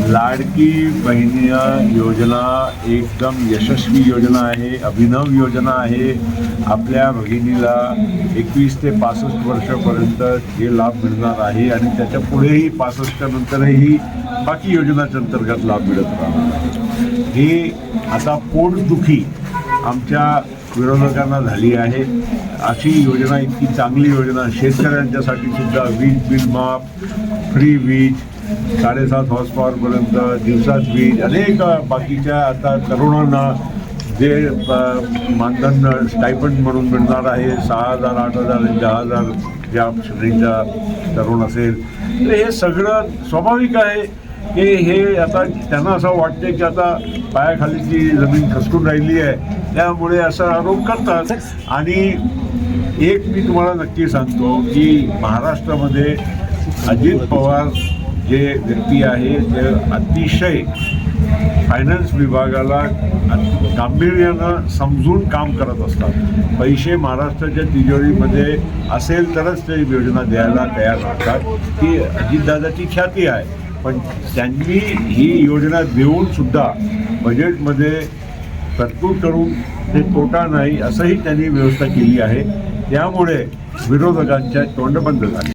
लाडकी बहिणी योजना एकदम यशस्वी योजना आहे, अभिनव योजना आहे। आपल्या भगिनीला 21 ते 65 वर्षापर्यंत हे लाभ मिळणार आहे आणि त्याच्या पुढेही 65 नंतरही बाकी योजनांच्या अंतर्गत लाभ मिळत राहणार। ही आता पोटदुखी आमच्या विरोधकांना झाली आहे। अशी योजना, इतकी चांगली योजना शेतकऱ्यांच्यासाठी सुद्धा, वीज बिल माफ, फ्री वीज, 7.5 हॉर्स पॉवरपर्यंत दिवसात वीज, अनेक बाकीच्या आता तरुणांना जे मानधन स्टायपंड म्हणून मिळणार आहे 6,000, 8,000 आणि 10,000 ज्या श्रेणीचा तरुण असेल, तर हे सगळं स्वाभाविक आहे की हे आता त्यांना असं वाटते की आता पायाखालीची जमीन खचकून राहिली आहे, त्यामुळे असा आरोप करतात। आणि एक मी तुम्हाला नक्की सांगतो की महाराष्ट्रामध्ये अजित पवार जे व्यक्ती आहे ते अतिशय फायनान्स विभागाला गांभीर्यानं समजून काम करत असतात। पैसे महाराष्ट्राच्या तिजोरीमध्ये असेल तरच ते योजना द्यायला तयार राहतात। ती अजितदादाची ख्याती आहे, पण त्यांनी ही योजना देऊनसुद्धा बजेटमध्ये तरतूद करून ते तोटा नाही असंही त्यांनी व्यवस्था केली आहे। त्यामुळे विरोधकांच्या तोंड बंद झाली।